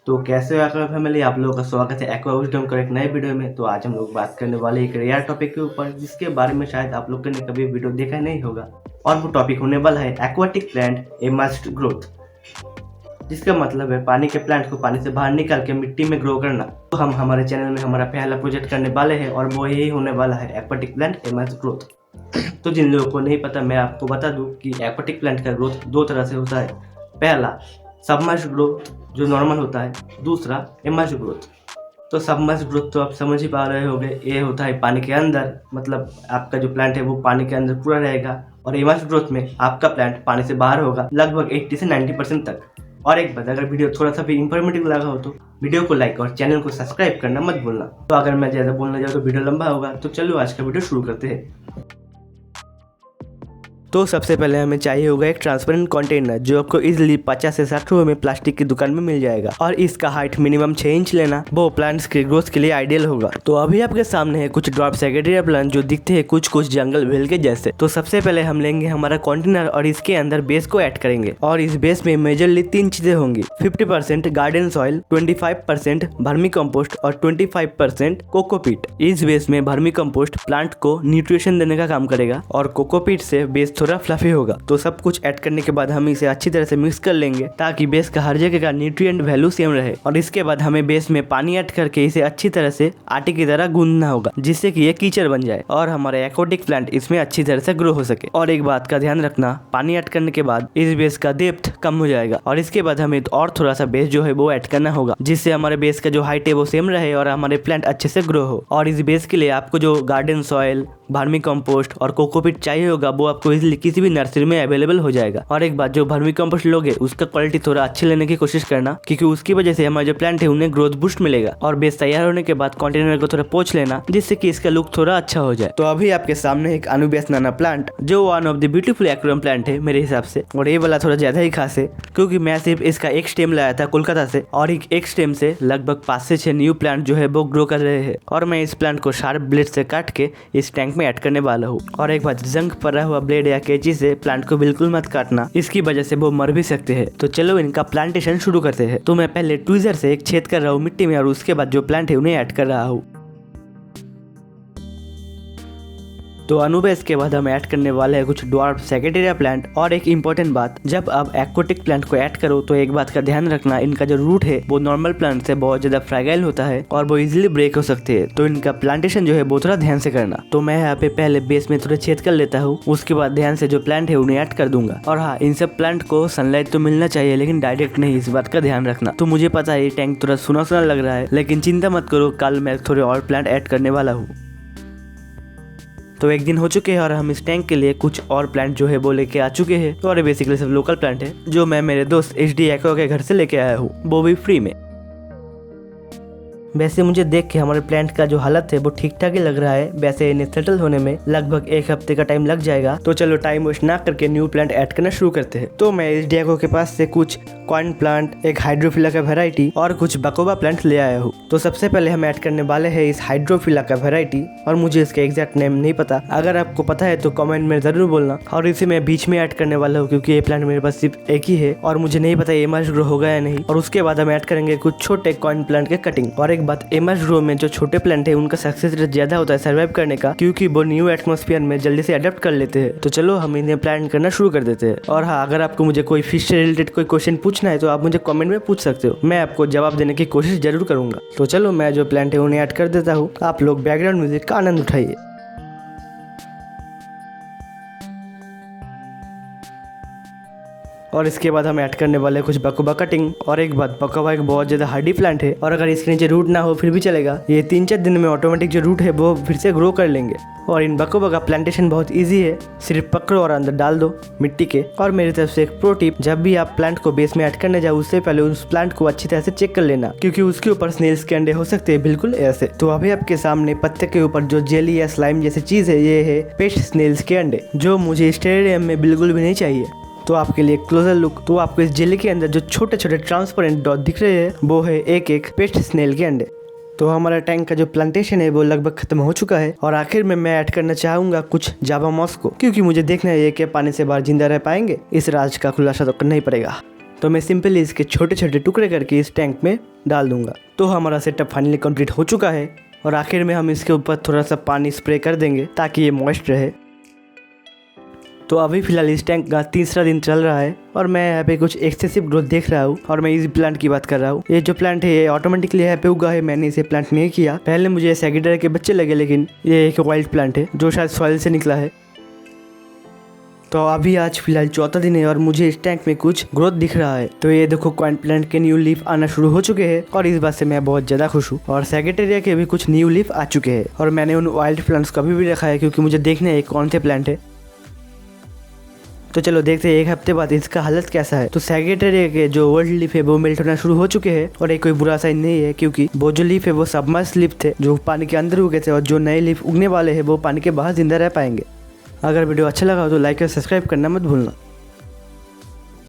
तो कैसे हो एक्वा फैमिली, आप लोगों का स्वागत है एक्वा विजडम का एक नए वीडियो में। तो आज हम लोग बात करने वाले एक रेयर टॉपिक के ऊपर, जिसके बारे में शायद आप लोगों ने कभी वीडियो देखा नहीं होगा। और वो टॉपिक होने वाला है aquatic plant A must growth, जिसका मतलब है पानी के प्लांट को पानी से बाहर निकाल के मिट्टी में ग्रो करना। तो हम हमारे चैनल में हमारा पहला प्रोजेक्ट करने वाले हैं और वो यही होने वाला है aquatic plant A must growth. तो जिन लोगों को नहीं पता, मैं आपको बता दूं कि एक्वाटिक प्लांट का ग्रोथ दो तरह से होता है। पहला सबमर्ज ग्रोथ जो नॉर्मल होता है, दूसरा इमर्ज ग्रोथ। तो सबमर्ज ग्रोथ तो आप समझ ही पा रहे होंगे, ये होता है पानी के अंदर, मतलब आपका जो प्लांट है वो पानी के अंदर पूरा रहेगा। और इमर्ज ग्रोथ में आपका प्लांट पानी से बाहर होगा लगभग 80 से 90% तक। और एक बात, अगर वीडियो थोड़ा सा भी इंफॉर्मेटिव लगा हो तो वीडियो को लाइक और चैनल को सब्सक्राइब करना मत भूलना। तो अगर मैं ज़्यादा बोलने जाऊँ तो वीडियो लंबा होगा, तो चलो आज का वीडियो शुरू करते हैं। तो सबसे पहले हमें चाहिए होगा एक ट्रांसपेरेंट कंटेनर, जो आपको इजीली 50 से 60 रुपए में प्लास्टिक की दुकान में मिल जाएगा। और इसका हाइट मिनिमम 6 इंच लेना, वो प्लांट्स के ग्रोथ के लिए आइडियल होगा। तो अभी आपके सामने है कुछ ड्रॉप सेकेंडरी प्लांट जो दिखते हैं कुछ जंगल भेल के जैसे। तो सबसे पहले हम लेंगे हमारा कंटेनर और इसके अंदर बेस को ऐड करेंगे। और इस बेस में मेजरली 3 चीजें होंगी: 50% गार्डन सॉइल, 25% वर्मी कंपोस्ट और 25% कोकोपीट। इस बेस में वर्मी कंपोस्ट प्लांट को न्यूट्रिशन देने का काम करेगा और कोकोपीट से बेस थोड़ा फ्लफी होगा। तो सब कुछ ऐड करने के बाद हम इसे अच्छी तरह से मिक्स कर लेंगे ताकि बेस का हर जगह का न्यूट्रिएंट वैल्यू सेम रहे। और इसके बाद हमें बेस में पानी ऐड करके इसे अच्छी तरह से आटे की तरह गूंदना होगा, जिससे कि ये कीचड़ बन जाए और हमारा एक्वाटिक प्लांट इसमें अच्छी तरह से ग्रो हो सके। और एक बात का ध्यान रखना, पानी ऐड करने के बाद इस बेस का डेप्थ कम हो जाएगा और इसके बाद हमें और थोड़ा सा बेस जो है वो ऐड करना होगा, जिससे हमारे बेस का जो हाइट है वो सेम रहे और हमारे प्लांट अच्छे से ग्रो हो। और इस बेस के लिए आपको जो गार्डन सॉइल, वर्मी कंपोस्ट और कोकोपीट चाहिए होगा वो आपको इजीली किसी भी नर्सरी में अवेलेबल हो जाएगा। और एक बात, जो वर्मी कंपोस्ट लोगे उसका क्वालिटी थोड़ा अच्छी लेने की कोशिश करना, क्योंकि उसकी वजह से हमारे जो प्लांट है उन्हें ग्रोथ बूस्ट मिलेगा। और बेस तैयार होने के बाद कंटेनर को थोड़ा पोंछ लेना, जिससे कि इसका लुक थोड़ा अच्छा हो जाए। तो अभी आपके सामने एक अनुबियास नाना प्लांट, जो one of the beautiful aquarium plant है मेरे हिसाब से। और ये वाला थोड़ा ज्यादा ही खास है, क्योंकि मैं सिर्फ इसका एक स्टेम लाया था कोलकाता से, और एक स्टेम से लगभग 5 से 6 न्यू प्लांट जो है वो ग्रो कर रहे हैं। और मैं इस प्लांट को शार्प ब्लेड से काट के इस टैंक में ऐड करने वाला हूँ। और एक बात, जंग पड़ा हुआ ब्लेड या कैंची से प्लांट को बिल्कुल मत काटना, इसकी वजह से वो मर भी सकते हैं। तो चलो इनका प्लांटेशन शुरू करते हैं। तो मैं पहले ट्वीजर से एक छेद कर रहा हूँ मिट्टी में, और उसके बाद जो प्लांट है उन्हें ऐड कर रहा हूँ। तो अनुबेस के बाद हम ऐड करने वाले हैं कुछ ड्वार्फ सेकेंडरी प्लांट। और एक इम्पोर्टेंट बात, जब आप एक्वाटिक प्लांट को ऐड करो तो एक बात का ध्यान रखना, इनका जो रूट है वो नॉर्मल प्लांट से बहुत ज्यादा फ्रैगाइल होता है और वो इजीली ब्रेक हो सकते हैं। तो इनका प्लांटेशन जो है वो थोड़ा ध्यान से करना। तो मैं यहाँ पे पहले बेस में थोड़ा छेद कर लेता हूँ, उसके बाद ध्यान से जो प्लांट है उन्हें ऐड कर दूंगा। और हाँ, इन सब प्लांट को सनलाइट तो मिलना चाहिए, लेकिन डायरेक्ट नहीं, इस बात का ध्यान रखना। तो मुझे पता है ये टैंक थोड़ा सुना सुना लग रहा है, लेकिन चिंता मत करो, कल मैं थोड़े और प्लांट ऐड करने वाला हूँ। तो एक दिन हो चुके हैं और हम इस टैंक के लिए कुछ और प्लांट जो है वो लेके आ चुके हैं। तो और बेसिकली सब लोकल प्लांट है, जो मैं मेरे दोस्त HD एक्वा के घर से लेके आया हूँ, वो भी फ्री में। वैसे मुझे देख के हमारे प्लांट का जो हालत है वो ठीक ठाक ही लग रहा है। वैसे इन्हें सेटल होने में लगभग 1 हफ्ते का टाइम लग जाएगा। तो चलो टाइम वेस्ट ना करके न्यू प्लांट ऐड करना शुरू करते हैं। तो मैं HD एक्वा के पास से कुछ कॉइन प्लांट, एक हाइड्रोफिला का वेराइटी और कुछ बकोबा प्लांट ले आया हूँ। तो सबसे पहले हम ऐड करने वाले हैं इस हाइड्रोफिला का वेराइटी, और मुझे इसका एग्जैक्ट नेम नहीं पता। अगर आपको पता है तो कमेंट में जरूर बोलना। और इसे मैं बीच में ऐड करने वाला हूँ, क्योंकि ये प्लांट मेरे पास सिर्फ एक ही है और मुझे नहीं पता एमर्ज ग्रो होगा या नहीं। और उसके बाद हम ऐड करेंगे कुछ छोटे कॉइन प्लांट के कटिंग। और एक बात, एमर्ज ग्रो में जो छोटे प्लांट है उनका सक्सेस रेट ज्यादा होता है सर्वाइव करने का, क्योंकि वो न्यू एटमॉस्फेयर में जल्दी से अडेप्ट कर लेते हैं। तो चलो हम इन्हें प्लांट करना शुरू कर देते हैं। और हाँ, अगर आपको मुझे कोई फिश से रिलेटेड कोई क्वेश्चन पूछना है तो आप मुझे कमेंट में पूछ सकते हो, मैं आपको जवाब देने की कोशिश जरूर करूंगा। तो चलो मैं जो प्लांट है उन्हें ऐड कर देता हूँ, आप लोग बैकग्राउंड म्यूजिक का आनंद उठाइए। और इसके बाद हम ऐड करने वाले कुछ बकोबा कटिंग। और एक बात, बकोबा एक बहुत ज्यादा हार्डी प्लांट है, और अगर इसके नीचे रूट ना हो फिर भी चलेगा। ये 3-4 दिन में ऑटोमेटिक जो रूट है वो फिर से ग्रो कर लेंगे। और इन बकोबा का प्लांटेशन बहुत इजी है, सिर्फ पकड़ो और अंदर डाल दो मिट्टी के। और मेरी तरफ से एक प्रो टिप, जब भी आप प्लांट को बेस में ऐड करने जाओ उससे पहले उस प्लांट को अच्छी तरह से चेक कर लेना, क्योंकि उसके ऊपर स्नेल्स के अंडे हो सकते हैं, बिल्कुल ऐसे। तो अभी आपके सामने पत्ते के ऊपर जो जेली या स्लाइम जैसी चीज है, ये है पेस्ट स्नेल्स के अंडे, जो मुझे स्टेडियम में बिल्कुल भी नहीं चाहिए। तो आपके लिए क्लोजर लुक, तो आपको इस जेली के अंदर जो छोटे छोटे ट्रांसपेरेंट डॉट दिख रहे हैं वो है एक पेस्ट स्नेल के अंडे। तो हमारा टैंक का जो प्लांटेशन है वो लगभग खत्म हो चुका है। और आखिर में मैं ऐड करना चाहूंगा कुछ जावा मॉस को, क्योंकि मुझे देखना है ये क्या पानी से बाहर जिंदा रह पाएंगे। इस राज का खुलासा तो करना ही पड़ेगा। तो मैं सिंपली इसके छोटे छोटे टुकड़े करके इस टैंक में डाल दूंगा। तो हमारा सेटअप फाइनली कंप्लीट हो चुका है और आखिर में हम इसके ऊपर थोड़ा सा पानी स्प्रे कर देंगे ताकि ये मॉइस्ट रहे। तो अभी फिलहाल इस टैंक का तीसरा दिन चल रहा है और मैं यहाँ पे कुछ एक्सेसिव ग्रोथ देख रहा हूँ और मैं इस प्लांट की बात कर रहा हूँ। ये जो प्लांट है ये ऑटोमेटिकली यहाँ पे उगा है, मैंने इसे प्लांट नहीं किया। पहले मुझे सैगिटारिया के बच्चे लगे, लेकिन ये एक वाइल्ड प्लांट है जो शायद सॉइल से निकला है। तो अभी आज फिलहाल चौथा दिन है और मुझे इस टैंक में कुछ ग्रोथ दिख रहा है। तो ये देखो कॉइन प्लांट के न्यू लीफ आना शुरू हो चुके हैं और इस बात से मैं बहुत ज़्यादा खुश हूँ। और सैगिटारिया के भी कुछ न्यू लीफ आ चुके हैं और मैंने उन वाइल्ड प्लांट्स को अभी भी रखा है क्योंकि मुझे देखना है कौन से प्लांट है। तो चलो देखते हैं एक हफ्ते बाद इसका हालत कैसा है। तो सैगिटारिया के जो ओल्ड लीफ है वो मेल्ट होना शुरू हो चुके हैं और ये कोई बुरा साइन नहीं है क्योंकि वो जो लीफ है वो सबमर्ज लीफ थे जो पानी के अंदर उगे थे और जो नए लीफ उगने वाले हैं वो पानी के बाहर जिंदा रह पाएंगे। अगर वीडियो अच्छा लगा हो तो लाइक और सब्सक्राइब करना मत भूलना।